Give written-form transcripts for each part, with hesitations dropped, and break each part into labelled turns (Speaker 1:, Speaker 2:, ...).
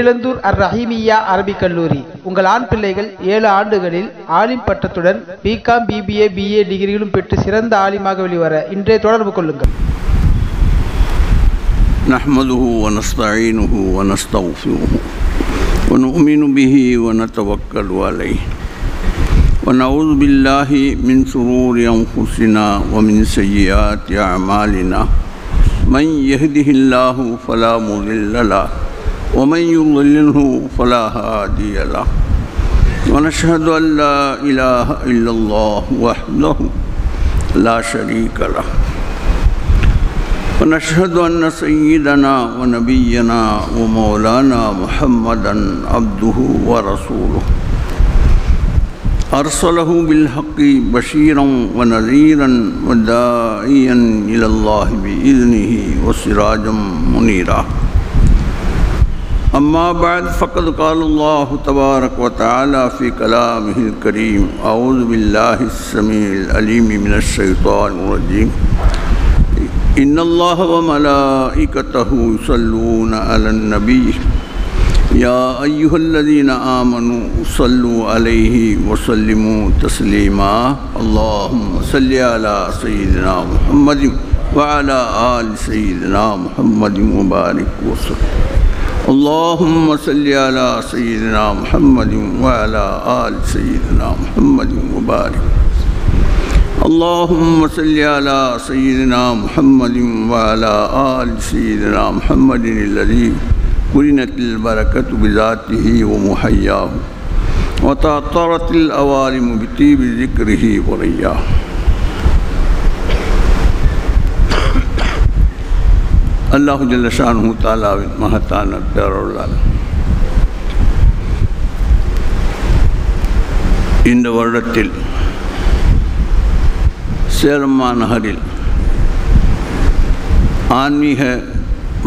Speaker 1: இளந்தூர் அர் ரஹீமியா அரபிக் கல்லூரி. உங்கள் ஆண் பிள்ளைகள் 7 ஆண்டுகளில் ஆலிம் பட்டத்துடன் பிகாம், பிபிஏ, பிஏ டிகிரிகளும் பெற்று சிறந்த ஆலிமாக வெளிவர இன்றே தொடர்பு கொள்ளுங்கள்.
Speaker 2: நஹ்மதுஹு வ நஸ்தஈனுஹு வ நஸ்தக்ஃபிருஹு வ நு'மினு பிஹி வ நதவக்கலு அலைஹி வ நஊது பில்லாஹி மின் ஷுரூரி அன்ஃபுஸினா வ மின் ஸய்யிஆத்தி அஅமாலினா மன் யஹ்திஹில்லாஹு ஃபலா முضில்ல லஹு வ மன் யுضللஹு ஃபலா ஹாதிய லஹு வ நஷ்ஹது அன் லா இலாஹ இல்லல்லாஹு வஹ்தஹு லா ஷரீக லஹு ونشهد أن سيدنا ونبينا ومولانا محمدا عبده ورسوله أرسله بالحق بشيرا ونذيرا وداعيا إلى الله بإذنه وسراجا منيرا. أما بعد فقد قال الله تبارك وتعالى في كلامه الكريم: أعوذ بالله السميع العليم من الشيطان الرجيم. إن الله وملائكته يصلون على النبي يا أيها الذين آمنوا صلوا عليه وسلموا تسليما. اللهم صل على سيدنا محمد وعلى آل سيدنا محمد وبارك وسلم. اللهم صل على سيدنا محمد وعلى آل سيدنا محمد وبارك. اللهم صل على سيدنا محمد وعلى آل سيدنا محمد الذي قرنت البركة بذاته ومحياه وتعطرت الأوالم بطيب ذكره ورياه. الله جل شانه تعالى மகத்தான பேரருளால் இந்த வருடத்தில் சேலம் மாநகரில் ஆன்மீக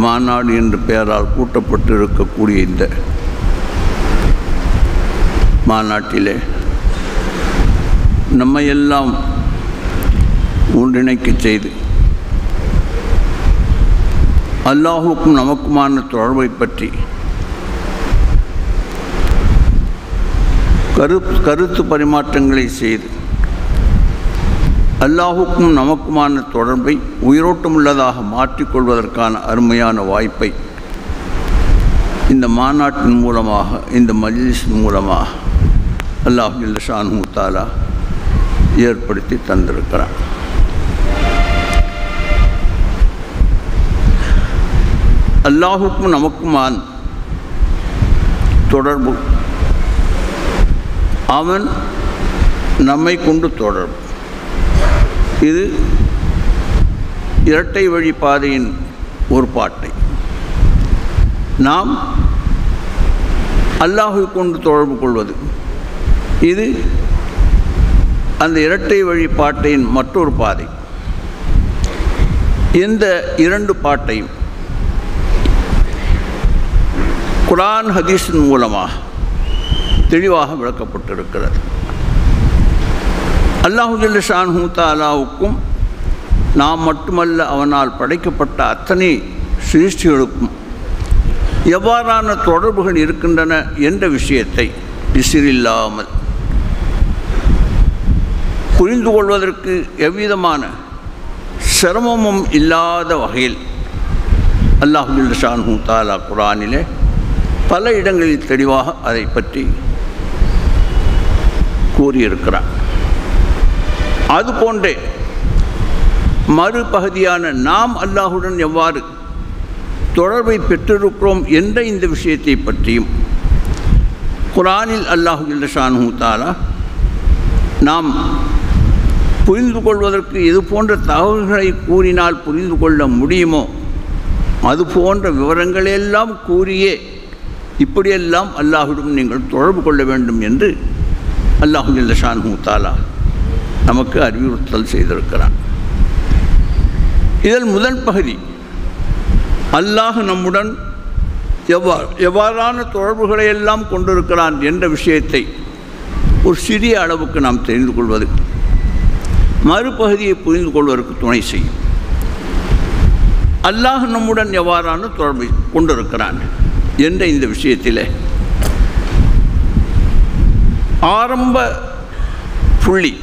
Speaker 2: மாநாடு என்ற பெயரால் கூட்டப்பட்டு இருக்கக்கூடிய இந்த மாநாட்டிலே நம்மையெல்லாம் ஒன்றிணைக்க செய்து அல்லாஹுக்கும் நமக்குமான தொடர்பை பற்றி கருத்து பரிமாற்றங்களை செய்து அல்லாஹுக்கும் நமக்குமான தொடர்பை உயிரோட்டமுள்ளதாக மாற்றிக்கொள்வதற்கான அருமையான வாய்ப்பை இந்த மாநாட்டின் மூலமாக, இந்த மஜ்லிஸின் மூலமாக அல்லாஹ் ஜல்ல ஷானுஹு தஆலா ஏற்படுத்தி தந்திருக்கிறான். அல்லாஹுக்கும் நமக்குமான தொடர்பு, அவன் நம்மை கொண்டு தொடர்பு. இது இரட்டை வழி பாதையின் ஒரு பாட்டை. நாம் அல்லாஹை கொண்டு தொடர்பு கொள்வது, இது அந்த இரட்டை வழி பாட்டையின் மற்றொரு பாதை. இந்த இரண்டு பாட்டையும் குர்ஆன் ஹதீஸின் மூலமாக தெளிவாக விளக்கப்பட்டிருக்கிறது. அல்லாஹு ஜல்ல ஷானுஹு தஆலாவுக்கும் நாம் மட்டுமல்ல, அவனால் படைக்கப்பட்ட அத்தனை சிருஷ்டிகளுக்கும் எவ்வாறான தொடர்புகள் இருக்கின்றன என்ற விஷயத்தை பிசிறில்லாமல் புரிந்து கொள்வதற்கு எவ்விதமான சிரமமும் இல்லாத வகையில் அல்லாஹு ஜல்ல ஷானுஹு தஆலா குர்ஆனிலே பல இடங்களில் தெளிவாக அதை பற்றி கூறியிருக்கிறார். அதுபோன்றே மறுபகுதியான நாம் அல்லாஹுடன் எவ்வாறு தொடர்பை பெற்றிருக்கிறோம் என்ற இந்த விஷயத்தை பற்றியும் குர்ஆனில் அல்லாஹு ஜல்ல ஷானுஹு தஆலா நாம் புரிந்து கொள்வதற்கு இது போன்ற தகவல்களை கூறினால் புரிந்து கொள்ள முடியுமோ அது போன்ற விவரங்களெல்லாம் கூறியே இப்படியெல்லாம் அல்லாஹுடன் நீங்கள் தொடர்பு கொள்ள வேண்டும் என்று அல்லாஹு ஜல்ல ஷானுஹு தஆலா நமக்கு அறிவுறுத்தல் செய்திருக்கிறான். இதில் முதல் பகுதி அல்லாஹ் நம்முடன் எவ்வாறான தொடர்புகளை எல்லாம் கொண்டிருக்கிறான் என்ற விஷயத்தை ஒரு சிறிய அளவுக்கு நாம் தெரிந்து கொள்வது மறுபகுதியை புரிந்து கொள்வதற்கு துணை செய்யும். அல்லாஹ் நம்முடன் எவ்வாறான தொடர்பை கொண்டிருக்கிறான், என்ற இந்த விஷயத்தில் ஆரம்ப புள்ளி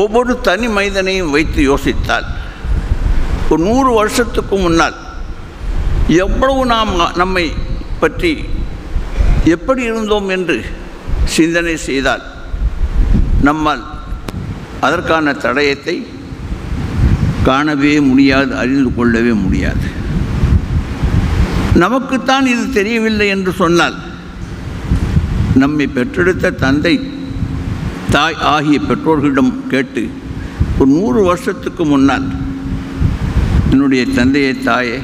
Speaker 2: ஒவ்வொரு தனி மனிதனையும் வைத்து யோசித்தால் ஒரு 100 வருஷத்துக்கு முன்னால் எவ்வளவு நாம் நம்மை பற்றி எப்படி இருந்தோம் என்று சிந்தனை செய்தால் நம்மால் அதற்கான தடயத்தை காணவே முடியாது, அறிந்து கொள்ளவே முடியாது. நமக்குத்தான் இது தெரியவில்லை என்று சொன்னால் நம்மை பெற்றெடுத்த தந்தை தாய் ஆகிய பெற்றோர்களிடம் கேட்டு ஒரு 100 வருஷத்துக்கு முன்னால் என்னுடைய தந்தையை தாயே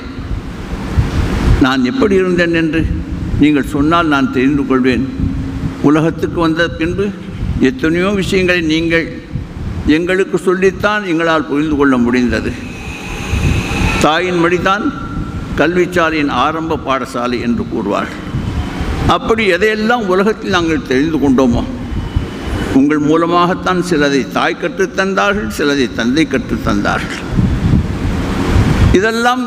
Speaker 2: நான் எப்படி இருந்தேன் என்று நீங்கள் சொன்னால் நான் தெரிந்து கொள்வேன். உலகத்துக்கு வந்த பின்பு எத்தனையோ விஷயங்களை நீங்கள் எங்களுக்கு சொல்லித்தான் எங்களால் புரிந்து கொள்ள முடிந்தது. தாயின் மடிதான் கல்விச்சாலையின் ஆரம்ப பாடசாலை என்று கூறுவார்கள். அப்படி எதையெல்லாம் உலகத்தில் நாங்கள் தெரிந்து கொண்டோமோ உங்கள் மூலமாகத்தான் சிலதை தாய் கற்றுத்தந்தார்கள், சிலதை தந்தை கற்றுத்தந்தார்கள். இதெல்லாம்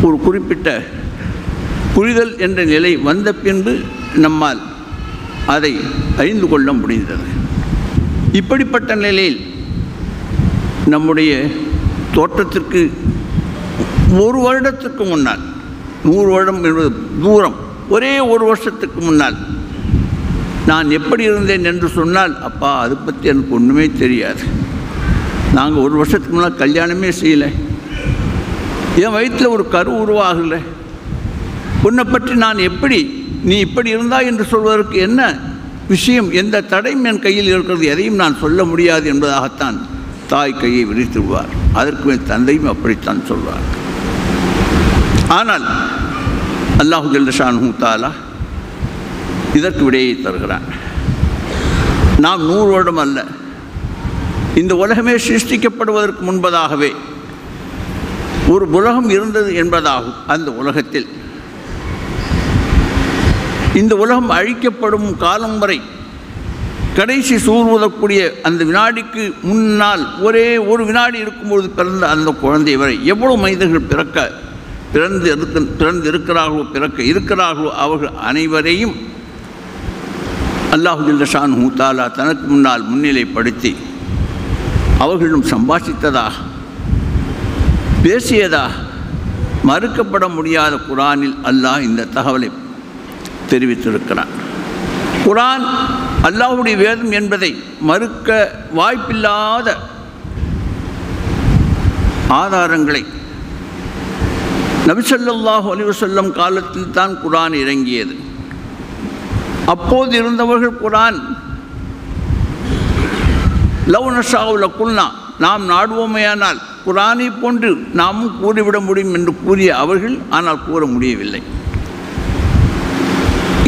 Speaker 2: ஒரு குறிப்பிட்ட புரிதல் என்ற நிலை வந்த பின்பு நம்மால் அதை அறிந்து கொள்ள முடிந்தது. இப்படிப்பட்ட நிலையில் நம்முடைய தோற்றத்திற்கு 1 வருடத்துக்கு முன்னால், 100 வருடம் என்பது தூரம், ஒரே 1 வருஷத்துக்கு முன்னால் நான் எப்படி இருந்தேன் என்று சொன்னால், அப்பா அதை பற்றி எனக்கு ஒன்றுமே தெரியாது. நாங்கள் 1 வருஷத்துக்கு முன்னால் கல்யாணமே செய்யலை, என் வயிற்றில் ஒரு கரு உருவாகலை, உன்னை பற்றி நான் எப்படி நீ இப்படி இருந்தாய் என்று சொல்வதற்கு என்ன விஷயம், எந்த தடையும் என் கையில் இருக்கிறது, எதையும் நான் சொல்ல முடியாது என்பதாகத்தான் தாய் கையை விரித்து விடுவார். அதற்கு மேல் தந்தையும் அப்படித்தான் சொல்வார். ஆனால் அல்லாஹு ஜல்ல ஷானுஹு தஆலா இதற்கு விடையை தருகிறான். நாம் 100 வருடம் அல்ல, இந்த உலகமே சிருஷ்டிக்கப்படுவதற்கு முன்பதாகவே ஒரு உலகம் இருந்தது என்பதாகும். அந்த உலகத்தில் இந்த உலகம் அழிக்கப்படும் காலம் வரை கடைசி சூர் ஊதக்கூடிய அந்த வினாடிக்கு முன்னால் ஒரே ஒரு வினாடி இருக்கும்போது பிறந்த அந்த குழந்தை வரை எவ்வளவு மனிதர்கள் பிறந்து இருக்கிறார்களோ அவர்கள் அனைவரையும் அல்லாஹு ஜல்ல ஷானுஹு தஆலா தனக்கு முன்னால் முன்னிலைப்படுத்தி அவர்களிடம் சம்பாஷித்ததாக, பேசியதாக மறுக்கப்பட முடியாத குர்ஆனில் அல்லாஹ் இந்த தகவலை தெரிவித்திருக்கிறான். குர்ஆன் அல்லாஹ்வுடைய வேதம் என்பதை மறுக்க வாய்ப்பில்லாத ஆதாரங்களை நபி ஸல்லல்லாஹு அலைஹி வஸல்லம் காலத்தில் தான் குர்ஆன் இறங்கியது. அப்போது இருந்தவர்கள் குர்ஆன் லவ் நஷாஉ லகுல்னா, நாம் நாடுவோமையானால் குர்ஆனை போன்று நாமும் கூறிவிட முடியும் என்று கூறிய அவர்கள் ஆனால் கூற முடியவில்லை.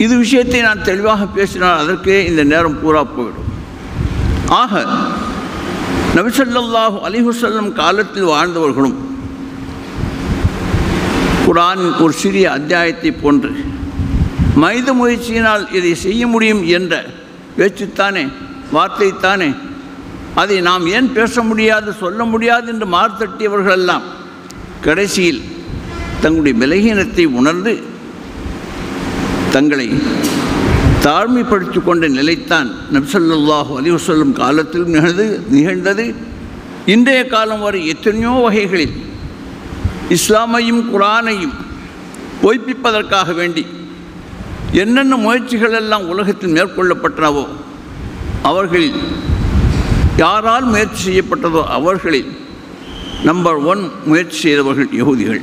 Speaker 2: இது விஷயத்தை நான் தெளிவாக பேசினால் அதற்கே இந்த நேரம் பூரா போய்விடும். ஆக நபி ஸல்லல்லாஹு அலைஹி வஸல்லம் காலத்தில் வாழ்ந்தவர்களும் குர்ஆனின் ஒரு சிறிய அத்தியாயத்தை போன்று மனித முயற்சியினால் இதை செய்ய முடியும் என்ற பேச்சுத்தானே, வார்த்தைத்தானே, அதை நாம் ஏன் பேச முடியாது, சொல்ல முடியாது என்று மார்த்தட்டியவர்களெல்லாம் கடைசியில் தங்களுடைய பலகீனத்தை உணர்ந்து தங்களை தாழ்மைப்படுத்தி கொண்ட நிலைத்தான் நபி ஸல்லல்லாஹு அலைஹி வஸல்லம் காலத்தில் நிகழ்ந்தது. இன்றைய காலம் வரை எத்தனையோ வகைகளில் இஸ்லாமையும் குர்ஆனையும் பொய்ப்பிப்பதற்காக வேண்டி என்னென்ன முயற்சிகள் எல்லாம் உலகத்தில் மேற்கொள்ளப்பட்டனவோ அவர்களில் யாரால் முயற்சி செய்யப்பட்டதோ அவர்களில் நம்பர் 1 முயற்சி செய்தவர்கள் யகூதிகள்.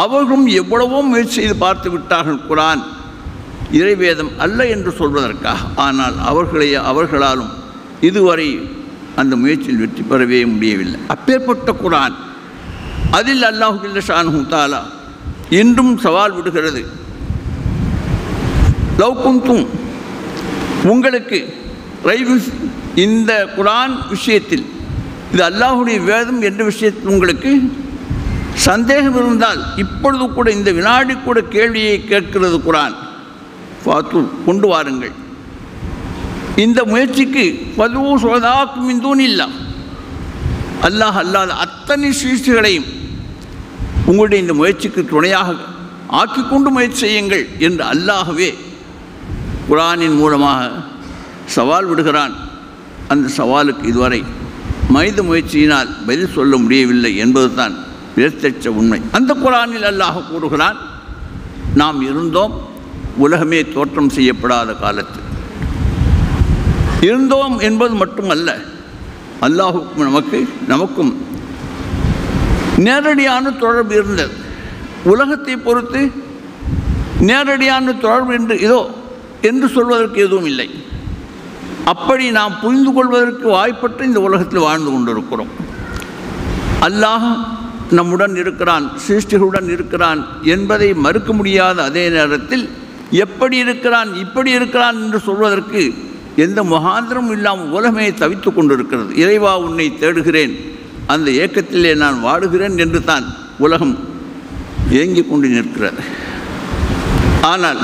Speaker 2: அவர்களும் எவ்வளவோ முயற்சி செய்து பார்த்து விட்டார்கள் குர்ஆன் இறைவேதம் அல்ல என்று சொல்வதற்காக. ஆனால் அவர்களாலும் இதுவரை அந்த முயற்சியில் வெற்றி பெறவே முடியவில்லை. அப்பேற்பட்ட குர்ஆன் அதில் அல்லாஹு ஜல்ல ஷானுஹு தஆலா இன்றும் சவால் விடுகிறது. லவ் குன்தும், உங்களுக்கு இந்த குர்ஆன் விஷயத்தில் இது அல்லாஹுடைய வேதம் என்ற விஷயத்தில் உங்களுக்கு சந்தேகம் இருந்தால் இப்பொழுது கூட இந்த வினாடி கூட கேள்வியை கேட்கிறது குர்ஆன். ஃபாத்து, கொண்டு வாருங்கள். இந்த முயற்சிக்கு பது சுஹதாக்கும் மின் தூனில்லாஹ், அல்லாஹ் அல்லாத அத்தனை சிருஷ்டிகளையும் உங்களுடைய இந்த முயற்சிக்கு துணையாக ஆக்கிக்கொண்டு முயற்சி செய்யுங்கள் என்று அல்லாஹ்வே குர்ஆனின் மூலமாக சவால் விடுகிறான். அந்த சவாலுக்கு இதுவரை மனித முயற்சியினால் பதில் சொல்ல முடியவில்லை என்பது தான் பிரத்யட்ச உண்மை. அந்த குர்ஆனில் அல்லாஹ் கூறுகிறான், நாம் இருந்தோம் உலகமே தோற்றம் செய்யப்படாத காலத்தில். இருந்தோம் என்பது மட்டுமல்ல, அல்லாஹுக்கும் நமக்கும் நேரடியான தொடர்பு இருந்தது. உலகத்தை பொறுத்து நேரடியான தொடர்பு என்று சொல்வதற்கு எதுவும் இல்லை. அப்படி நாம் புரிந்து கொள்வதற்கு வாய்ப்பட்டு இந்த உலகத்தில் வாழ்ந்து கொண்டிருக்கிறோம். அல்லாஹ் நம்முடன் இருக்கிறான், சிருஷ்டிகளுடன் இருக்கிறான் என்பதை மறுக்க முடியாத அதே நேரத்தில் எப்படி இருக்கிறான் இப்படி இருக்கிறான் என்று சொல்வதற்கு எந்த முகாந்திரமும் இல்லாமல் உலகமே தவித்து கொண்டிருக்கிறது. இறைவா உன்னை தேடுகிறேன், அந்த ஏக்கத்திலே நான் வாடுகிறேன் என்று தான் உலகம் ஏங்கிக் கொண்டு நிற்கிறது. ஆனால்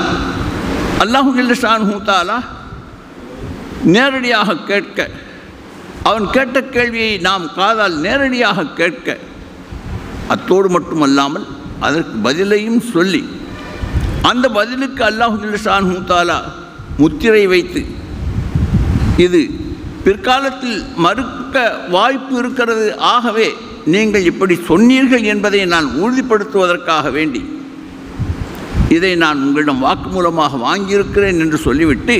Speaker 2: அல்லாஹு ஜல்ல ஷானுஹு தஆலா நேரடியாக கேட்க, அவன் கேட்ட கேள்வியை நாம் காதால் நேரடியாக கேட்க, அத்தோடு மட்டுமல்லாமல் அதற்கு பதிலையும் சொல்லி, அந்த பதிலுக்கு அல்லாஹு ஜல்ல ஷானுஹு தஆலா முத்திரை வைத்து, இது பிற்காலத்தில் மறுக்க வாய்ப்பு இருக்கிறது, ஆகவே நீங்கள் இப்படி சொன்னீர்கள் என்பதை நான் உறுதிப்படுத்துவதற்காக வேண்டி இதை நான் உங்களிடம் வாக்குமூலமாக வாங்கியிருக்கிறேன் என்று சொல்லிவிட்டு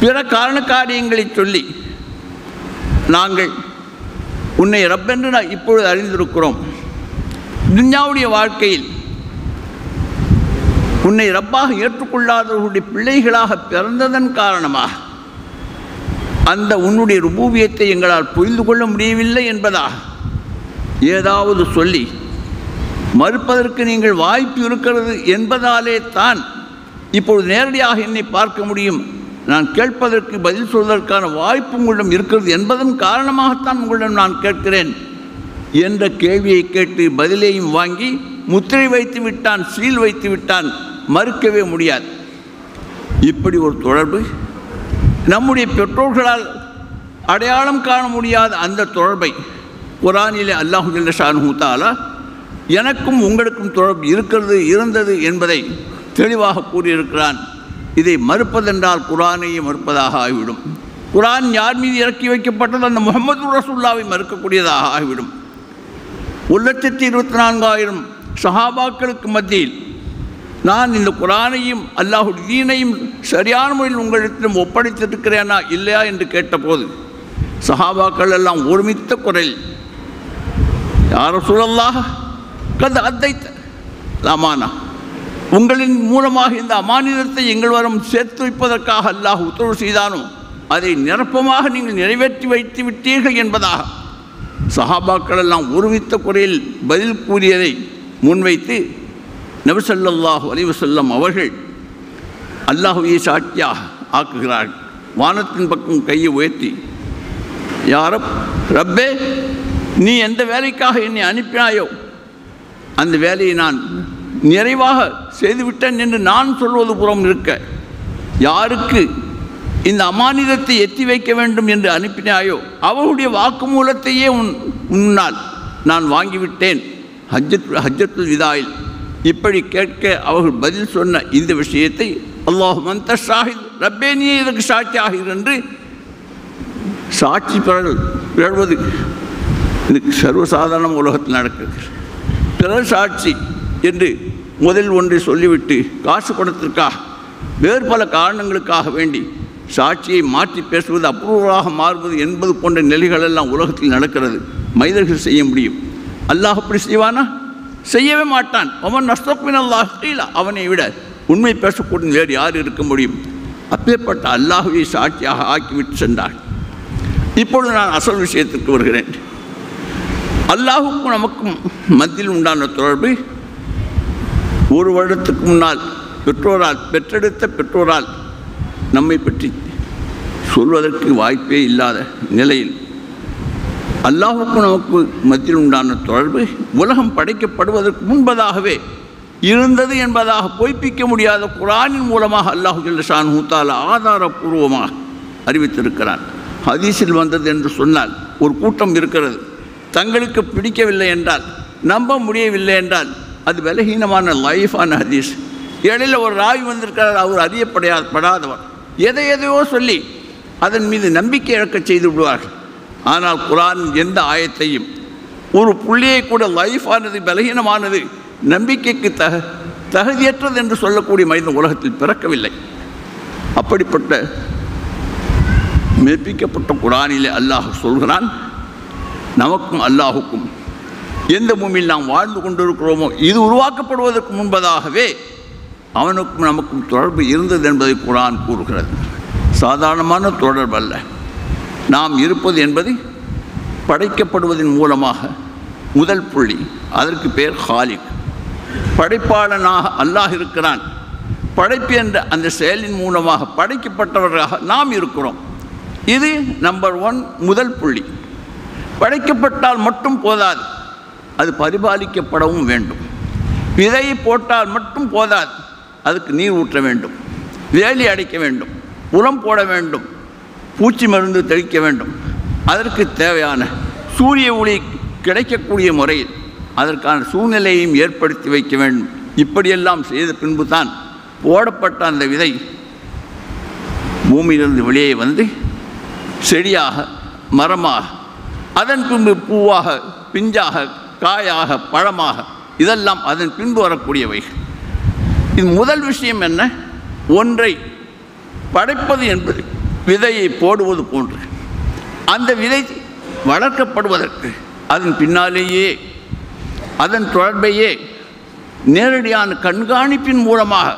Speaker 2: பிற காரண காரியங்களை சொல்லி, நாங்கள் உன்னை ரப்பென்று இப்பொழுது அறிந்திருக்கிறோம், துன்யாவுடைய வாழ்க்கையில் உன்னை ரப்பாக ஏற்றுக்கொள்ளாதவர்களுடைய பிள்ளைகளாக பிறந்ததன் காரணமாக அந்த உன்னுடைய ருபூபியத்தை எங்களால் புரிந்து கொள்ள முடியவில்லை என்பதாக ஏதாவது சொல்லி மறுப்பதற்கு நீங்கள் வாய்ப்பு இருக்கிறது என்பதாலே தான் இப்பொழுது நேரடியாக என்னை பார்க்க முடியும், நான் கேட்பதற்கு பதில் சொல்வதற்கான வாய்ப்பு உங்களிடம் இருக்கிறது என்பதன் காரணமாகத்தான் உங்களிடம் நான் கேட்கிறேன் என்ற கேள்வியை கேட்டு பதிலையும் வாங்கி முத்திரை வைத்து விட்டான், சீல் வைத்து விட்டான், மறுக்கவே முடியாது. இப்படி ஒரு தொடர்பு நம்முடைய பெற்றோர்களால் அடையாளம் காண முடியாத அந்த தொடர்பை குர்ஆனிலே அல்லாஹு ஜல்ல ஷானுஹு தஆலா எனக்கும் உங்களுக்கும் தொடர்பு இருந்தது என்பதை தெளிவாக கூறியிருக்கிறான். இதை மறுப்பதென்றால் குர்ஆனையே மறுப்பதாக ஆகிவிடும். குர்ஆன் யார் மீது இறக்கி வைக்கப்பட்டது அந்த முஹம்மது ரசூலுல்லாஹ்வை மறுக்கக்கூடியதாக ஆகிவிடும். 1,24,000 சஹாபாக்களுக்கு மத்தியில் நான் இந்த குர்ஆனையும் அல்லாஹ்வுடைய தீனையும் சரியான முறையில் உங்களிடத்திலும் ஒப்படைத்திருக்கிறேனா இல்லையா என்று கேட்டபோது சஹாபாக்கள் எல்லாம் ஒருமித்த குரலில், யா ரசூலல்லாஹ் கத் அத்தைத அமானா, உங்களின் மூலமாக இந்த அமானிதத்தை எங்கள் வரம் சேர்த்து வைப்பதற்காக அல்லாஹ் உத்தரவு செய்தானோ அதை நிரப்பமாக நீங்கள் நிறைவேற்றி வைத்து விட்டீர்கள் என்பதாக சஹாபாக்கள் எல்லாம் ஒருமித்த குறையில் பதில் கூறியதை முன்வைத்து நபி ஸல்லல்லாஹு அலைஹி வஸல்லம் அவர்கள் அல்லாஹ்வை சாட்சியாக ஆக்குகிறார்கள். வானத்தின் பக்கம் கையை உயர்த்தி, யா ரப்பே, நீ எந்த வேலைக்காக என்னை அனுப்பினாயோ அந்த வேலையை நான் நிறைவாக செய்துவிட்டேன் என்று நான் சொல்வது புறம் இருக்க, யாருக்கு இந்த அமானிதத்தை எத்தி வைக்க வேண்டும் என்று அனுப்பினாயோ அவருடைய வாக்குமூலத்தையே உன்னால் நான் வாங்கிவிட்டேன் ஹஜ்ஜத்துல் விதாயில். இப்படி கேட்க அவர்கள் பதில் சொன்ன இந்த விஷயத்தை அல்லாஹும் அன்த ஷாஹித், ரப்பே நீ இதற்கு சாட்சியாகிறீர் என்று சாட்சி பெறுவது இதுக்கு சர்வசாதாரண உலகத்தில் நடக்கிறது. பிறர் சாட்சி என்று முதல் ஒன்றை சொல்லிவிட்டு காசு பணத்திற்காக வேறு பல காரணங்களுக்காக வேண்டி சாட்சியை மாற்றி பேசுவது அப்ரூவலாக மாறுவது என்பது போன்ற நிலைகளெல்லாம் உலகத்தில் நடக்கிறது. மனிதர்கள் செய்ய முடியும், அல்லாஹ் அப்படி செய்வானா? செய்யவே மாட்டான். அவன் நஸ்தக்மின் அல்லாஹ் கீழா, அவனை விட உண்மை பேசக்கூடிய வேறு யார் இருக்க முடியும்? அப்பேற்பட்ட அல்லாஹ்வை சாட்சியாக ஆக்கிவிட்டு சென்றார். இப்பொழுது நான் அசல் விஷயத்திற்கு வருகிறேன். அல்லாஹுக்கும் நமக்கும் மத்தியில் உண்டான தொடர்பு ஒரு வருடத்துக்கு முன்னால் பெற்றெடுத்த பெற்றோரால் நம்மை பற்றி சொல்வதற்கு வாய்ப்பே இல்லாத நிலையில் அல்லாஹுக்கும் நமக்கு மத்தியில் உண்டான தொடர்பு உலகம் படைக்கப்படுவதற்கு முன்பதாகவே இருந்தது என்பதாக பொய்ப்பிக்க முடியாத குர்ஆனின் மூலமாக அல்லாஹு ஜல்ல ஷானுஹு தஆலா ஆதாரபூர்வமாக அறிவித்திருக்கிறான். ஹதீஸில் வந்தது என்று சொன்னால் ஒரு கூட்டம் இருக்கிறது, தங்களுக்கு பிடிக்கவில்லை என்றால் நம்ப முடியவில்லை என்றால் அது பலகீனமான லைஃபான ஹதீஸ். இடையில் ஒரு ராவி வந்திருக்கிறார், அவர் அறியப்படாதவர், எதையோ சொல்லி அதன் மீது நம்பிக்கை இழக்க செய்து விடுவார்கள். ஆனால் குர்ஆன் எந்த ஆயத்தையும் ஒரு புள்ளியை கூட லைஃபானது பலகீனமானது நம்பிக்கைக்கு தகுதியற்றது என்று சொல்லக்கூடிய மனிதன் உலகத்தில் பிறக்கவில்லை. அப்படிப்பட்ட மெய்ப்பிக்கப்பட்ட குர்ஆனிலே அல்லாஹ் சொல்கிறான், நமக்கும் அல்லாஹுக்கும் எந்த பூமியில் நாம் வாழ்ந்து கொண்டிருக்கிறோமோ இது உருவாக்கப்படுவதற்கு முன்பதாகவே அவனுக்கும் நமக்கும் தொடர்பு இருந்தது என்பதை குர்ஆன் கூறுகிறது. சாதாரணமான தொடர்பு அல்ல. நாம் இருப்பது என்பது படைக்கப்படுவதன் மூலமாக முதல் புள்ளி, அதற்கு பேர் ஹாலிக். படைப்பாளனாக அல்லாஹ் இருக்கிறான். படைப்பு என்ற அந்த செயலின் மூலமாக படைக்கப்பட்டவர்களாக நாம் இருக்கிறோம். இது நம்பர் 1 முதல் புள்ளி. படைக்கப்பட்டால் மட்டும் போதாது, அது பரிபாலிக்கப்படவும் வேண்டும். விதையை போட்டால் மட்டும் போதாது, அதுக்கு நீர் ஊற்ற வேண்டும், வேலி அடைக்க வேண்டும், உரம் போட வேண்டும், பூச்சி மருந்து தெளிக்க வேண்டும். அதற்கு தேவையான சூரிய ஒளி கிடைக்கக்கூடிய முறையில் அதற்கான சூழ்நிலையையும் ஏற்படுத்தி வைக்க வேண்டும். இப்படியெல்லாம் செய்த பின்பு தான் போடப்பட்ட அந்த விதை பூமியிலிருந்து வெளியே வந்து செடியாக, மரமாக, அதன் பின்பு பூவாக, பிஞ்சாக, காயாக, பழமாக, இதெல்லாம் அதன் பின்பு வரக்கூடியவைகள். இது முதல் விஷயம் என்ன? ஒன்றை படைப்பது என்பது விதையை போடுவது போன்று. அந்த விதை வளர்க்கப்படுவதற்கு அதன் பின்னாலேயே அதன் தொடர்பையே நேரடியான கண்காணிப்பின் மூலமாக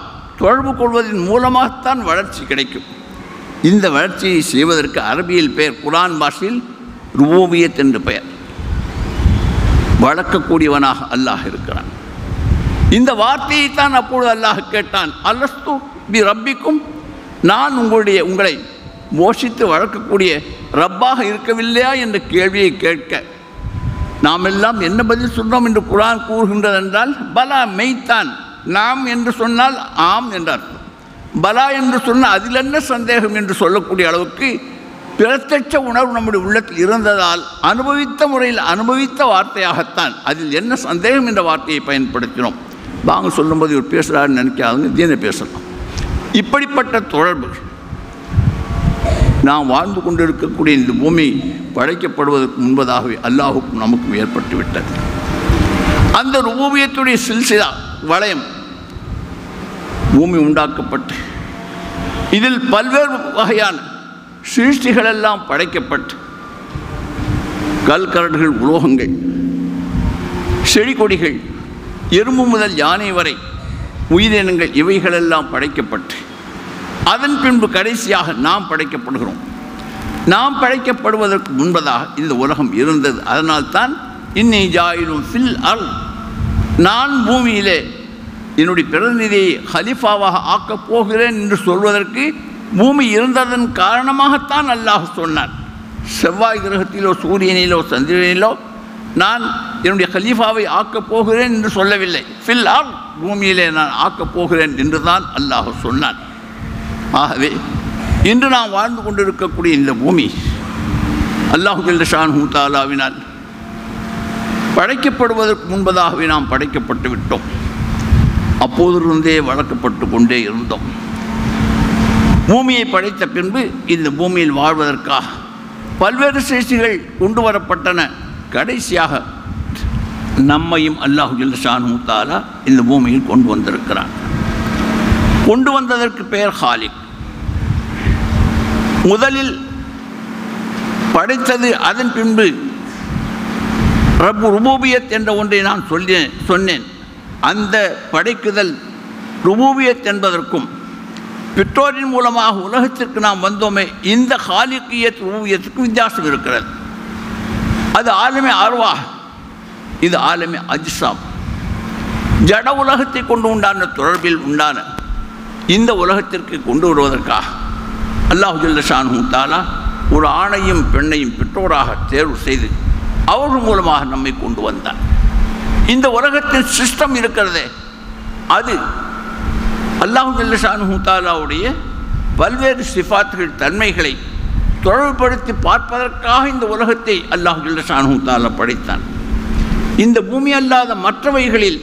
Speaker 2: தொடர்பு கொள்வதன் மூலமாகத்தான் வளர்ச்சி கிடைக்கும். இந்த வளர்ச்சியை செய்வதற்கு அரபியில் பெயர், குர்ஆன் பாஷையில் ருபூபியத் என்று பெயர். வளர்க்கக்கூடியவனாக அல்லாஹ் இருக்கிறான். இந்த வார்த்தையைத்தான் அப்பொழுது அல்லாஹ் கேட்டான், அல்லஸ்து பி ரப்பிக்கும், நான் உங்களை போஷித்து வளர்க்கக்கூடிய ரப்பாக இருக்கவில்லையா என்ற கேள்வியை கேட்க நாம் எல்லாம் என்ன பதில் சொன்னோம் என்று குர்ஆன் கூறுகின்றது என்றால், பலா மெய்த்தான். நாம் என்று சொன்னால் ஆம் என்றார். பலா என்று சொன்னால் அதில் என்ன சந்தேகம் என்று சொல்லக்கூடிய அளவுக்கு பிரத்யட்ச உணர்வு நம்முடைய உள்ளத்தில் இருந்ததால் அனுபவித்த முறையில் அனுபவித்த வார்த்தையாகத்தான் அதில் என்ன சந்தேகம் என்ற வார்த்தையை பயன்படுத்தினோம். வாங்க சொல்லும்போது இவர் பேசுகிறாருன்னு நினைக்காதுங்க, தீன பேசலாம். இப்படிப்பட்ட தொடர்பு நாம் வாழ்ந்து கொண்டிருக்கக்கூடிய இந்த பூமி படைக்கப்படுவதற்கு முன்பதாகவே அல்லாஹுக்கும் நமக்கும் ஏற்பட்டு விட்டது. அந்த ருபூபியத்துடைய சில்சிலா வளையம் பூமி உண்டாக்கப்பட்டு இதில் பல்வேறு வகையான சிருஷ்டிகள் எல்லாம் படைக்கப்பட்டு கல்கரடுகள், உலோகங்கள், செடி கொடிகள், எறும்பு முதல் யானை வரை உயிரினங்கள், இவைகளெல்லாம் படைக்கப்பட்டு அதன் பின்பு கடைசியாக நாம் படைக்கப்படுகிறோம். நாம் படைக்கப்படுவதற்கு முன்பதாக இந்த உலகம் இருந்தது. அதனால்தான் இன்னி ஜாயிலும் ஃபில் அர்த், நான் பூமியிலே என்னுடைய பிரதிநிதியை ஹலிஃபாவாக ஆக்கப் போகிறேன் என்று சொல்வதற்கு பூமி இருந்ததன் காரணமாகத்தான் அல்லாஹ் சொன்னான். செவ்வாய் கிரகத்திலோ சூரியனிலோ சந்திரனிலோ நான் என்னுடைய கலீஃபாவை ஆக்கப் போகிறேன் என்று சொல்லவில்லை. ஃபில் அர்த், பூமியிலே நான் ஆக்கப் போகிறேன் என்று தான் அல்லாஹ் சொன்னான். ஆகவே இன்று நாம் வாழ்ந்து கொண்டிருக்கக்கூடிய இந்த பூமி அல்லாஹ் ஜல்ல ஷானஹு தஆலாவினால் படைக்கப்படுவதற்கு முன்பதாகவே நாம் படைக்கப்பட்டு விட்டோம். அப்போதிருந்தே வளர்க்கப்பட்டு கொண்டே இருந்தோம். பூமியை படைத்த பின்பு இந்த பூமியில் வாழ்வதற்காக பல்வேறு சிருஷ்டிகள் கொண்டு வரப்பட்டன. கடைசியாக நம்மையும் அல்லாஹ் ஜல்ல ஷானஹு தஆலா இந்த பூமியில் கொண்டு வந்திருக்கிறான். கொண்டு வந்ததற்கு பெயர் ஹாலிக். முதலில் படைத்தது, அதன் பின்பு ருபூபியத் என்ற ஒன்றை நான் சொன்னேன். அந்த படைக்குதல் ருபூபியத் என்பதற்கும் பெற்றோரின் மூலமாக உலகத்திற்கு நாம் வந்தோமே, இந்த ஹாலிக்கியத் ருபூபியத்துக்கும் வித்தியாசம் இருக்கிறது. அது ஆலமே அர்வாஹ், இது ஆலமே அஜ்சாம். ஜட உலகத்தை கொண்டு உண்டான தொடர்பில் உண்டான இந்த உலகத்திற்கு கொண்டு வருவதற்காக அல்லாஹ் ஜல்ல ஷானஹு தஆலா ஒரு ஆணையும் பெண்ணையும் பெற்றோராக தேர்வு செய்து அவர்கள் மூலமாக நம்மை கொண்டு வந்தார். இந்த உலகத்தின் சிஸ்டம் இருக்கிறதே, அது அல்லாஹ் ஜல்ல ஷானஹு தஆலாவுடைய பல்வேறு சிஃபாத்துகள், தன்மைகளை தொடர்புபடுத்தி பார்ப்பதற்காக இந்த உலகத்தை அல்லாஹ் ஜல்ல ஷானஹு தஆலா படைத்தான். இந்த பூமி அல்லாத மற்றவைகளில்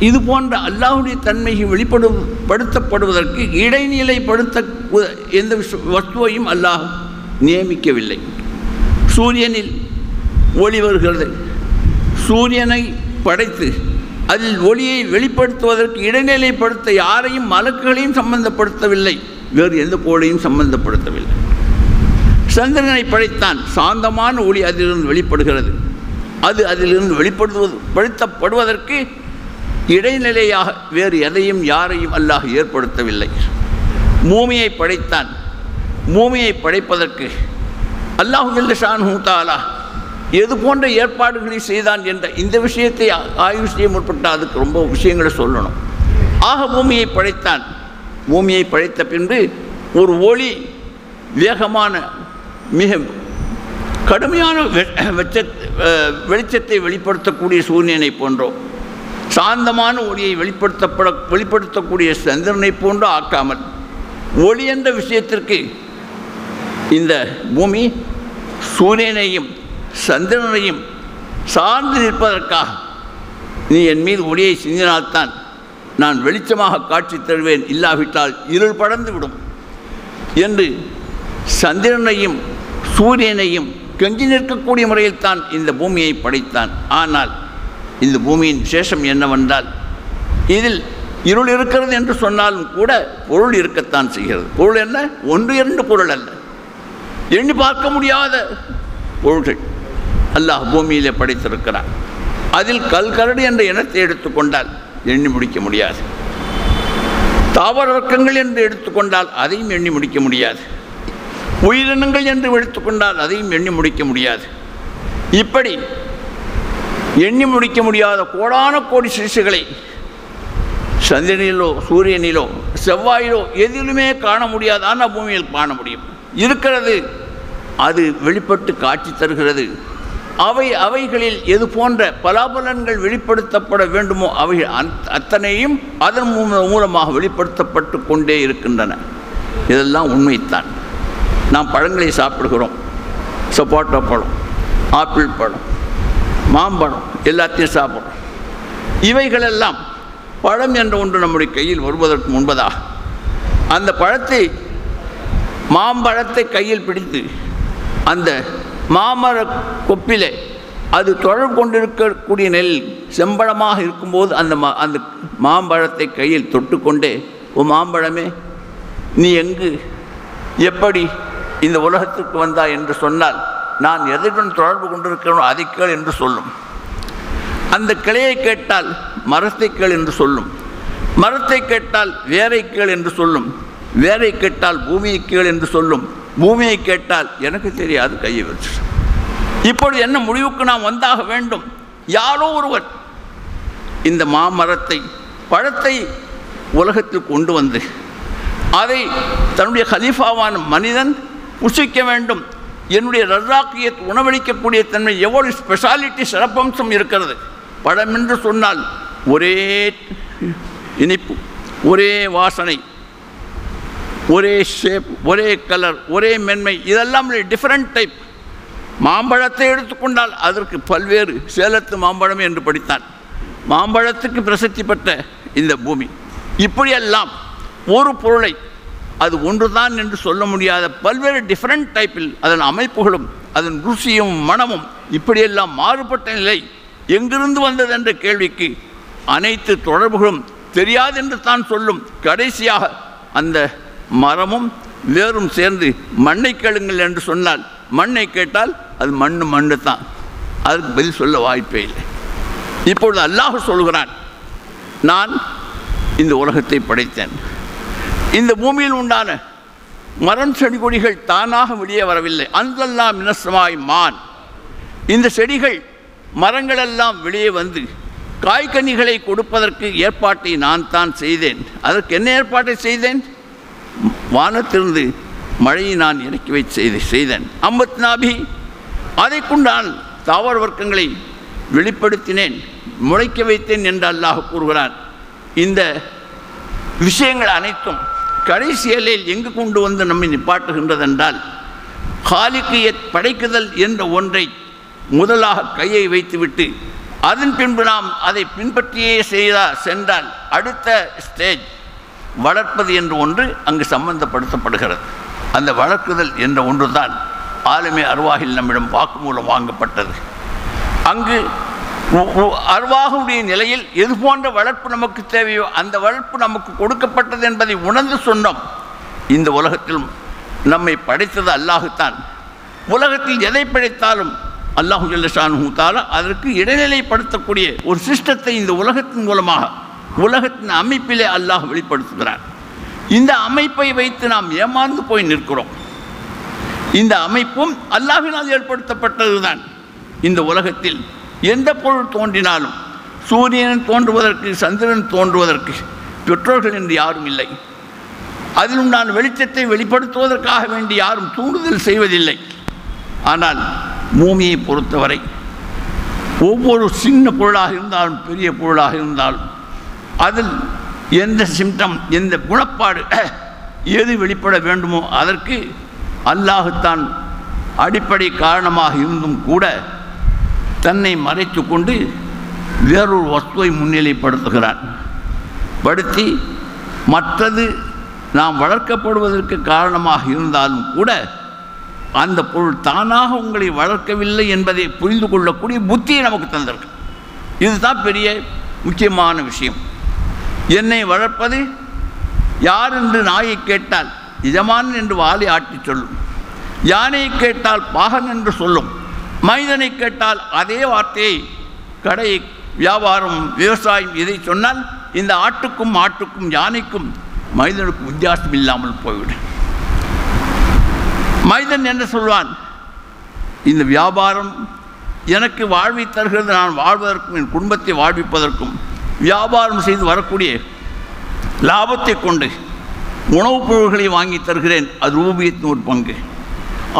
Speaker 2: இது போன்ற அல்லாஹ்வுடைய தன்மையை வெளிப்படுத்தப்படுவதற்கு இடைநிலைப்படுத்த எந்த வஸ்துவையும் அல்லாஹ் நியமிக்கவில்லை. சூரியனில் ஒளி வருகிறது. சூரியனை படைத்து அதில் ஒளியை வெளிப்படுத்துவதற்கு இடைநிலைப்படுத்த யாரையும் மலக்குகளையும் சம்பந்தப்படுத்தவில்லை, வேறு எந்த கோளையும் சம்பந்தப்படுத்தவில்லை. சந்திரனை படைத்தான். சாந்தமான ஒளி அதிலிருந்து வெளிப்படுகிறது. அது அதிலிருந்து வெளிப்படுத்தப்படுவதற்கு இடைநிலையாக வேறு எதையும் யாரையும் அல்லாஹ் ஏற்படுத்தவில்லை. பூமியை படைத்தான். பூமியை படைப்பதற்கு அல்லாஹ் ஜல்ல ஷானுஹு தஆலா எது போன்ற ஏற்பாடுகளை செய்தான் என்ற இந்த விஷயத்தை ஆய்வு செய்ய முற்பட்டால் அதுக்கு ரொம்ப விஷயங்களை சொல்லணும். ஆக பூமியை படைத்தான். பூமியை படைத்த பின்பு ஒரு ஒளி வேகமான மிக கடுமையான வெளிச்சத்தை வெளிப்படுத்தக்கூடிய சூரியனை போன்றோ சாந்தமான ஒளியை வெளிப்படுத்தக்கூடிய சந்திரனை போன்றோ ஆக்காமல் ஒளி என்ற விஷயத்திற்கு இந்த பூமி சூரியனையும் சந்திரனையும் சார்ந்து நிற்பதற்காக நீ என் மீது ஒளியை சிந்தினால்தான் நான் வெளிச்சமாக காட்சி தருவேன், இல்லாவிட்டால் இருள் படர்ந்து விடும் என்று சந்திரனையும் சூரியனையும் கெஞ்சி நிற்கக்கூடிய முறையில் தான் இந்த பூமியை படைத்தான். ஆனால் இந்த பூமியின் விசேஷம் என்னவென்றால் இதில் இருள் இருக்கிறது என்று சொன்னாலும் கூட பொருள் இருக்கத்தான் செய்கிறது. பொருள் என்ன? ஒன்று இரண்டு பொருள் அல்ல, எண்ணி பார்க்க முடியாத பொருள்கள் அல்லாஹ் பூமியிலே படைத்திருக்கிறார். அதில் கல்கரடு என்ற இனத்தை எடுத்துக்கொண்டால் எண்ணி முடிக்க முடியாது. தாவர வர்க்கங்கள் என்று எடுத்துக்கொண்டால் அதையும் எண்ணி முடிக்க முடியாது. உயிரினங்கள் என்று எடுத்துக்கொண்டால் அதையும் எண்ணி முடிக்க முடியாது. இப்படி எண்ணி முடிக்க முடியாத கோடான கோடி சிறுசுகளை சந்திரனிலோ சூரியனிலோ செவ்வாயிலோ எதிலுமே காண முடியாது. ஆனால் பூமியில் காண முடியும். இருக்கிறது, அது வெளிப்பட்டு காட்சி தருகிறது. அவைகளில் எது போன்ற பலாபலன்கள் வெளிப்படுத்தப்பட வேண்டுமோ அவைகள் அத்தனையும் அதன் மூலமாக வெளிப்படுத்தப்பட்டு கொண்டே இருக்கின்றன. இதெல்லாம் உண்மைத்தான். நாம் பழங்களை சாப்பிடுகிறோம். சப்போட்டா பழம், ஆப்பிள் பழம், மாம்பழம் எல்லாத்தையும் சாப்பிட்றோம். இவைகளெல்லாம் பழம் என்ற ஒன்று நம்முடைய கையில் வருவதற்கு முன்பதாக அந்த பழத்தை மாம்பழத்தை கையில் பிடித்து அந்த மாமர கொப்பிலே அது தொடர்பு கொண்டிருக்கக்கூடிய நெல் செம்பழமாக இருக்கும்போது அந்த மாம்பழத்தை கையில் தொட்டுக்கொண்டே, ஓ மாம்பழமே, நீ எங்கு எப்படி இந்த உலகத்திற்கு வந்தாய் என்று சொன்னால் நான் எதுடன் தொடர்பு கொண்டிருக்கிறோம் அதை கேள் என்று சொல்லும். அந்த கிளையை கேட்டால் மரத்தை கேள் என்று சொல்லும். மரத்தை கேட்டால் வேரை கேள் என்று சொல்லும். வேரை கேட்டால் பூமியை கேள் என்று சொல்லும். பூமியை கேட்டால் எனக்கு தெரியாது கையை வச்சு. இப்பொழுது என்ன முடிவுக்கு நாம் வந்தாக வேண்டும்? யாரோ ஒருவர் இந்த மாமரத்தை பழத்தை உலகத்தில் கொண்டு வந்து அதை தன்னுடைய கலீஃபாவான மனிதன் புசிக்க வேண்டும். என்னுடைய ரஸாக்கியத் உணவளிக்கக்கூடிய தன்மை எவ்வளவு ஸ்பெஷாலிட்டி சிறப்பம்சம் இருக்கிறது. பழம் என்று சொன்னால் ஒரே இனிப்பு, ஒரே வாசனை, ஒரே ஷேப், ஒரே கலர், ஒரே மென்மை, இதெல்லாம் டிஃப்ரெண்ட் டைப். மாம்பழத்தை எடுத்துக்கொண்டால் அதற்கு பல்வேறு, சேலத்து மாம்பழம் என்று படித்தான். மாம்பழத்துக்கு பிரசித்தி பெற்ற இந்த பூமி இப்படியெல்லாம் ஒரு பொருளை அது ஒன்றுதான் என்று சொல்ல முடியாத பல்வேறு டிஃப்ரெண்ட் டைப்பில் அதன் அமைப்புகளும் அதன் ருசியும் மனமும் இப்படியெல்லாம் மாறுபட்ட நிலை எங்கிருந்து வந்தது என்ற கேள்விக்கு அனைத்து தொடர்புகளும் தெரியாது என்று தான் சொல்லும். கடைசியாக அந்த மரமும் வேறும் சேர்ந்து மண்ணை கேளுங்கள் என்று சொன்னால் மண்ணை கேட்டால் அது மண்ணு தான். அதுக்கு பதில் சொல்ல வாய்ப்பே இல்லை. இப்பொழுது அல்லாஹ் சொல்கிறான், நான் இந்த உலகத்தை படைத்தேன். இந்த பூமியில் உண்டான மரம் செடி கொடிகள் தானாக வெளியே வரவில்லை. அன்சல்னா மினஸ்ஸமாய் மான், இந்த செடிகள் மரங்களெல்லாம் வெளியே வந்து காய்கனிகளை கொடுப்பதற்கு ஏற்பாட்டை நான் தான் செய்தேன். அதற்கு என்ன ஏற்பாட்டை செய்தேன்? வானத்திலிருந்து மழையை நான் இறக்கி வைத்து செய்தேன். அம்பத் நாபி, அதை கொண்டால் தாவர வர்க்கங்களை வெளிப்படுத்தினேன், முளைக்க வைத்தேன் என்று அல்லாஹ் கூறுகிறான். இந்த விஷயங்கள் அனைத்தும் கடைசியலில் எங்கு கொண்டு வந்து நம்மை நிப்பாட்டுகின்றதென்றால், காலிக்கியத் படைக்குதல் என்ற ஒன்றை முதலாக கையை வைத்துவிட்டு அதன் பின்பு நாம் அதை பின்பற்றியே சென்றால் அடுத்த ஸ்டேஜ் வளர்ப்பது என்று ஒன்று அங்கு சம்பந்தப்படுத்தப்படுகிறது. அந்த வளர்க்குதல் என்ற ஒன்று தான் ஆலமே அர்வாஹில் நம்மிடம் வாக்குமூலம் வாங்கப்பட்டது. அங்கு அர்வாஹுடைய நிலையில் எது போன்ற வளர்ப்பு நமக்கு தேவையோ அந்த வளர்ப்பு நமக்கு கொடுக்கப்பட்டது என்பதை உணர்ந்து சொன்னோம். இந்த உலகத்தில் நம்மை படைத்தது அல்லாஹுத்தான். உலகத்தில் எதை படைத்தாலும் அல்லாஹு ஜல்ல ஷானுஹு தஆலா அதற்கு இடைநிலைப்படுத்தக்கூடிய ஒரு சிஸ்டத்தை இந்த உலகத்தின் மூலமாக உலகத்தின் அமைப்பிலே அல்லாஹ் வெளிப்படுத்துகிறார். இந்த அமைப்பை வைத்து நாம் ஏமாந்து போய் நிற்கிறோம். இந்த அமைப்பும் அல்லாஹ்வினால் ஏற்படுத்தப்பட்டது தான். இந்த உலகத்தில் எந்த பொருள் தோன்றினாலும் சூரியன் தோன்றுவதற்கு சந்திரன் தோன்றுவதற்கு பெற்றோர்கள் என்று யாரும் இல்லை. அதிலும் நான் வெளிச்சத்தை வெளிப்படுத்துவதற்காக வேண்டி யாரும் தூண்டுதல் செய்வதில்லை. ஆனால் பூமியை பொறுத்தவரை ஒவ்வொரு சின்ன பொருளாக இருந்தாலும் பெரிய பொருளாக இருந்தாலும் அதில் எந்த சிம்டம் எந்த குணப்பாடு எது வெளிப்பட வேண்டுமோ அதற்கு அல்லாஹுத்தான் அடிப்படை காரணமாக இருந்தும் கூட தன்னை மறைத்து கொண்டு வேறொரு வஸ்துவை முன்னிலைப்படுத்துகிறான். படுத்தி மற்றது நாம் வளர்க்கப்படுவதற்கு காரணமாக இருந்தாலும் கூட அந்த பொருள் தானாக உங்களை வளர்க்கவில்லை என்பதை புரிந்து கொள்ளக்கூடிய புத்தியை நமக்கு தந்திருக்கு. இதுதான் பெரிய முக்கியமான விஷயம். என்னை வளர்ப்பது யார் என்று நாயை கேட்டால் எஜமான் என்று வாலை ஆட்டி சொல்லும், யானையை கேட்டால் பாகன் என்று சொல்லும், மனிதனை கேட்டால் அதே வார்த்தையை கடை வியாபாரம் விவசாயம் இதை சொன்னால் இந்த ஆட்டுக்கும் மாட்டுக்கும் யானைக்கும் மனிதனுக்கும் வித்தியாசம் இல்லாமல் போய்விடும். மனிதன் என்ன சொல்வான், இந்த வியாபாரம் எனக்கு வாழ்வை தருகிறது, நான் வாழ்வதற்கும் என் குடும்பத்தை வாழ்விப்பதற்கும் வியாபாரம் செய்து வரக்கூடிய லாபத்தை கொண்டு உணவுப் பொருள்களை வாங்கி தருகிறேன், அது ரூபியத்தின் ஒரு பங்கு.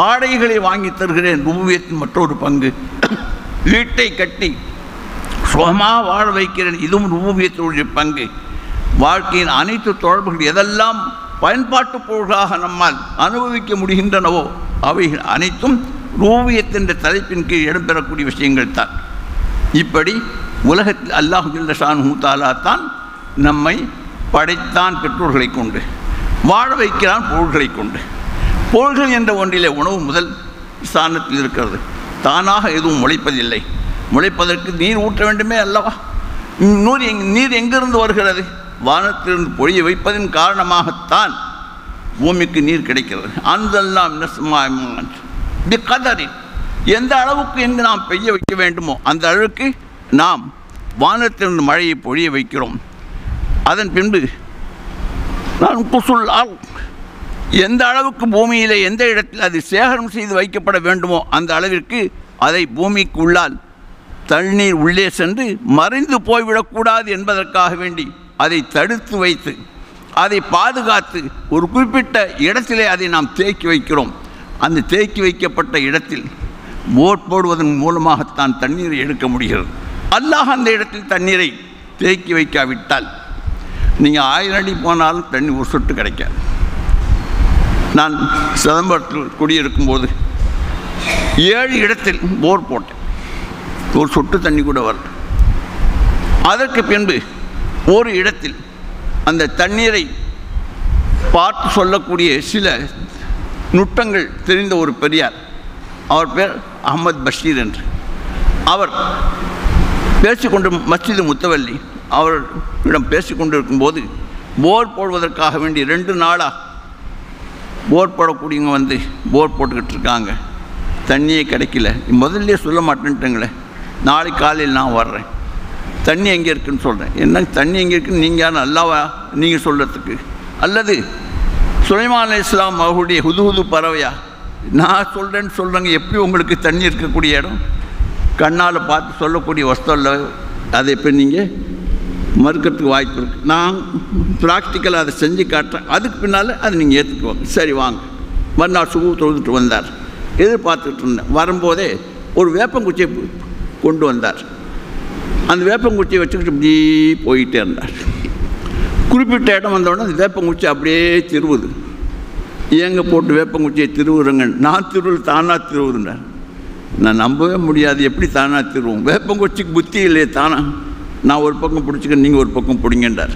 Speaker 2: ஆடைகளை வாங்கி தருகிறேன், ரூபியத்தின் மற்றொரு பங்கு. வீட்டை கட்டி சுகமாக வாழ வைக்கிறேன், இதுவும் ரூபியத்தினுடைய பங்கு. வாழ்க்கையின் அனைத்து தொடர்புகள் எதெல்லாம் பயன்பாட்டு பொருள்களாக நம்மால் அனுபவிக்க முடிகின்றனவோ அவைகள் அனைத்தும் ரூபியத் என்ற தலைப்பின் கீழ் இடம்பெறக்கூடிய விஷயங்கள் தான். இப்படி உலகத்தில் அல்லாஹ் ஜல்ல ஷானுஹு தஆலா தான் நம்மை படைத்தான் பெற்றோர்களை கொண்டு, வாழ வைக்கிறான் பொருள்களை கொண்டு. பொருள்கள் என்ற ஒன்றிலே உணவு முதல் ஸ்தானத்தில் இருக்கிறது. தானாக எதுவும் முளைப்பதில்லை. முளைப்பதற்கு நீர் ஊற்ற வேண்டுமே அல்லவா? நீர் எங்கிருந்து வருகிறது? வானத்திலிருந்து பொழிய வைப்பதன் காரணமாகத்தான் பூமிக்கு நீர் கிடைக்கிறது. அன்சல்னா பிகதரின், எந்த அளவுக்கு எங்கு நாம் பெய்ய வைக்க வேண்டுமோ அந்த அளவுக்கு நாம் வானத்திலிருந்து மழையை பொழிய வைக்கிறோம். அதன் பின்பு நான் குசுல்லால், எந்த அளவுக்கு பூமியிலே எந்த இடத்தில் அது சேகரம் செய்து வைக்கப்பட வேண்டுமோ அந்த அளவிற்கு அதை பூமிக்கு உள்ளால் தண்ணீர் உள்ளே சென்று மறைந்து போய்விடக்கூடாது என்பதற்காக வேண்டி அதை தடுத்து வைத்து அதை பாதுகாத்து ஒரு குறிப்பிட்ட இடத்திலே அதை நாம் தேக்கி வைக்கிறோம். அந்த தேக்கி வைக்கப்பட்ட இடத்தில் போட் போடுவதன் மூலமாகத்தான் தண்ணீரை எடுக்க முடிகிறது. அல்லாஹ் அந்த இடத்தில் தண்ணீரை தேக்கி வைக்காவிட்டால் நீங்கள் 1000 அடி போனாலும் தண்ணி ஒரு சொட்டு கிடைக்காது. நான் சிதம்பரத்தில் குடியிருக்கும்போது 7 இடத்தில் போர் போட்டேன், ஒரு சொட்டு தண்ணி கூட வரல. அதற்கு பின்பு ஒரு இடத்தில் அந்த தண்ணீரை பார்த்து சொல்லக்கூடிய சில நுட்பங்கள் தெரிந்த ஒரு பெரியார், அவர் பேர் அஹமது பஷீர் என்று, அவர் பேசிக்கொண்டு மஸ்ஜிது முத்தவல்லி அவரிடம் பேசிக்கொண்டு இருக்கும்போது போர் போடுவதற்காக வேண்டி 2 நாளாக போர் போடக்கூடியவங்க வந்து போர் போட்டுக்கிட்டு இருக்காங்க, தண்ணியே கிடைக்கல. முதல்ல சொல்ல மாட்டேன்ட்டுங்களே, நாளைக்கு காலையில் நான் வர்றேன், தண்ணி எங்கே இருக்குதுன்னு சொல்கிறேன். என்ன தண்ணி எங்கே இருக்குதுன்னு நீங்கள் யாரும் அல்லாவா நீங்கள் சொல்கிறதுக்கு? அல்லது சுலைமான் அலைஹிஸ்ஸலாம் அவர்களுடைய ஹுதுஹுது பறவையா? நான் சொல்கிறேங்க. எப்படி உங்களுக்கு தண்ணி இருக்கக்கூடிய இடம் கண்ணால் பார்த்து சொல்லக்கூடிய வஸ்து அல்ல, அதை இப்போ நீங்கள் மறுக்கிறதுக்கு வாய்ப்பு இருக்குது. நான் ப்ராக்டிக்கலாக அதை செஞ்சு காட்டுறேன், அதுக்கு பின்னால் அதை நீங்கள் ஏற்றுக்குவாங்க. சரி வாங்க. மறுநாள் சுகு தொழுதுட்டு வந்தார். எதிர்பார்த்துட்டு இருந்தேன். வரும்போதே ஒரு வேப்பங்குச்சியை கொண்டு வந்தார். அந்த வேப்பங்குச்சியை வச்சுக்கிட்டு இப்படி போயிட்டே இருந்தார். குறிப்பிட்ட இடம் வந்தோடனே அந்த வேப்பங்குச்சி அப்படியே திருவுது. ஏங்க போட்டு வேப்பங்குச்சியை திருவுறங்க? நான் திருவுரு தானாக திருவுருந்தார். நான் நம்பவே முடியாது, எப்படி தானாக தீருவோம்? வேப்பங்குச்சிக்கு புத்தி இல்லையே தானா? நான் ஒரு பக்கம் பிடிச்சிக்க, நீங்கள் ஒரு பக்கம் பிடிங்கன்றார்.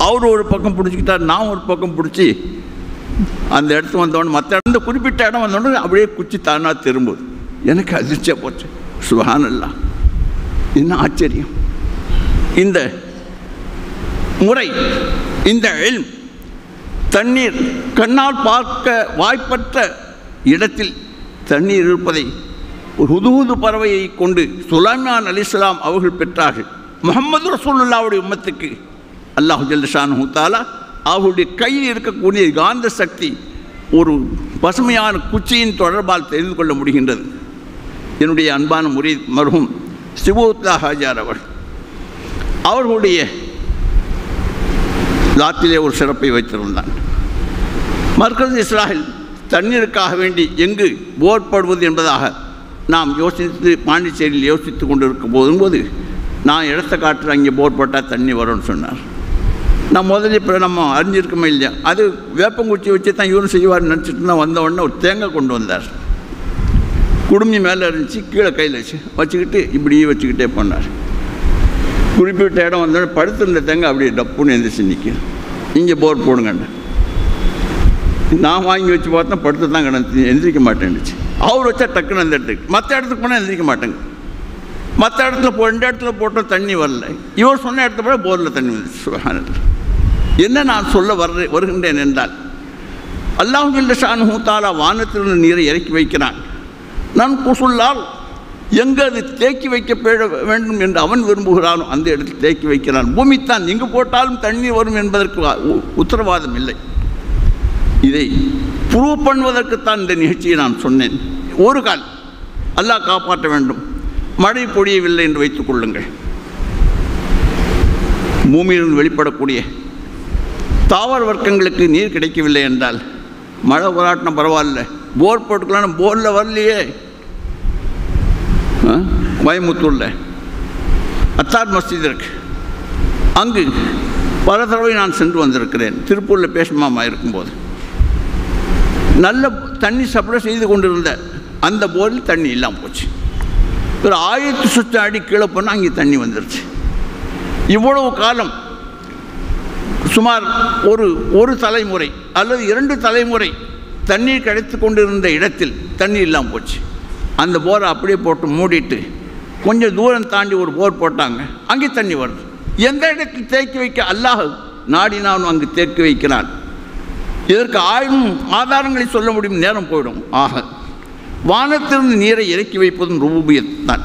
Speaker 2: அவர் ஒரு பக்கம் பிடிச்சிக்கிட்டார், நான் ஒரு பக்கம் பிடிச்சி அந்த இடத்து வந்தோடனே மற்ற இடத்துல குறிப்பிட்ட இடம் வந்தோடனே அப்படியே குச்சி தானாக திரும்புது. எனக்கு அதிர்ச்சியாக போச்சு. சுப்ஹானல்லாஹ், என்ன ஆச்சரியம்! இந்த முறை, இந்த இல்ம், தண்ணீர் கண்ணால் பார்க்க வாய்ப்பற்ற இடத்தில் தண்ணீர் இருப்பதை ஒரு ஹுதுஹுது பறவையை கொண்டு சுலைமான் அலைஹிஸ்ஸலாம் அவர்கள் பெற்றார்கள். முஹம்மது ரசூலுல்லாஹ்வுடைய உம்மத்துக்கு அல்லாஹு ஜல்ல ஷானுஹு தஆலா அவருடைய கையில் இருக்கக்கூடிய காந்த சக்தி ஒரு பசுமையான குச்சியின் தொடர்பால் தெரிந்து கொள்ள முடிகின்றது. என்னுடைய அன்பான முரீத் மர்ஹூம் சிபுல்லா ஹாஜார் அவர்களுடைய லாத்திலே ஒரு சிறப்பை வைத்திருந்தான். மர்கஸ் இஸ்ராயில் தண்ணீருக்காக வேண்டி எங்கு போர் போடுவது என்பதாக நாம் யோசித்து பாண்டிச்சேரியில் யோசித்து கொண்டு இருக்கும் போது நான் இடத்த காட்டுற அங்கே போர் போட்டால் தண்ணி வரும்னு சொன்னார். நான் முதல்ல இப்போ நம்ம அறிஞ்சிருக்கோமே இல்லையா, அது வேப்பங்குச்சி வச்சு தான் இவரும் செய்வார்னு நினச்சிட்டு தான் வந்த உடனே ஒரு தேங்காய் கொண்டு வந்தார். குடுமி மேலே இருந்துச்சு, கீழே கையில் வச்சுக்கிட்டு இப்படி வச்சுக்கிட்டே போனார். குறிப்பிட்ட இடம் வந்தோடனே படுத்திருந்த தேங்காய் அப்படியே டப்புன்னு எழுந்திரிச்சு நிற்கும். இங்கே போர் போடுங்கண்ண. நான் வாங்கி வச்சு பார்த்தா படுத்து தான் கிடந்து எந்திரிக்க மாட்டேன்னுச்சு. அவர் வச்சா டக்குன்னு அந்த இடத்துக்கு, மற்ற இடத்துக்கு போனால் எந்திரிக்க மாட்டேங்க. மற்ற இடத்துல 2 இடத்துல போட்டோம் தண்ணி வரல. இவர் சொன்ன இடத்துல போய் போரில் தண்ணி வந்துச்சு. சுப்ஹானல்லாஹ். என்ன நான் சொல்ல வருகின்றேன் என்றால், அல்லாஹ் ஜல்ல ஷானுஹு தஆலா வானத்திலிருந்து நீரை இறக்கி வைக்கிறான். நான் குசுல்லால் எங்கே அது தேக்கி வைக்கப்பட வேண்டும் என்று அவன் விரும்புகிறானோ அந்த இடத்தில் தேக்கி வைக்கிறான். பூமித்தான் எங்கு போட்டாலும் தண்ணீர் வரும் என்பதற்கு உத்தரவாதம் இல்லை. இதை ப்ரூவ் பண்ணுவதற்குத்தான் இந்த நிகழ்ச்சியை நான் சொன்னேன். ஒரு கால் அல்லாஹ் காப்பாற்ற வேண்டும், மழை பொழியவில்லை என்று வைத்துக் கொள்ளுங்கள். பூமியிலிருந்து வெளிப்படக்கூடிய தாவர வர்க்கங்களுக்கு நீர் கிடைக்கவில்லை என்றால் மழை வராட்டினா பரவாயில்ல, போர் போட்டுக்கலாம். போரில் வரலையே. கோயம்புத்தூரில் அத்தார் மஸ்ஜித் இருக்கு, அங்கு பல தடவை நான் சென்று வந்திருக்கிறேன். திருப்பூரில் பேசமாமா இருக்கும்போது நல்ல தண்ணி சப்ளை செய்து கொண்டிருந்த அந்த போரில் தண்ணி இல்லாமல் போச்சு. ஒரு 1000 சுற்று அடி கீழே போனால் அங்கே தண்ணி வந்துருச்சு. இவ்வளவு காலம் சுமார் ஒரு தலைமுறை அல்லது 2 தலைமுறை தண்ணீர் கிடைத்து கொண்டிருந்த இடத்தில் தண்ணி இல்லாமல் போச்சு. அந்த போரை அப்படியே போட்டு மூடிட்டு கொஞ்சம் தூரம் தாண்டி ஒரு போர் போட்டாங்க, அங்கே தண்ணி வருது. எந்த இடத்தில் தேக்கி வைக்க அல்லாஹ் நாடினாலும் அங்கு தேக்கி வைக்கிறான். இதற்கு 1000 ஆதாரங்களை சொல்ல முடியும், நேரம் போயிடும். ஆக வானத்திலிருந்து நீரை இறக்கி வைப்பதும் ருபூபியத் தான்.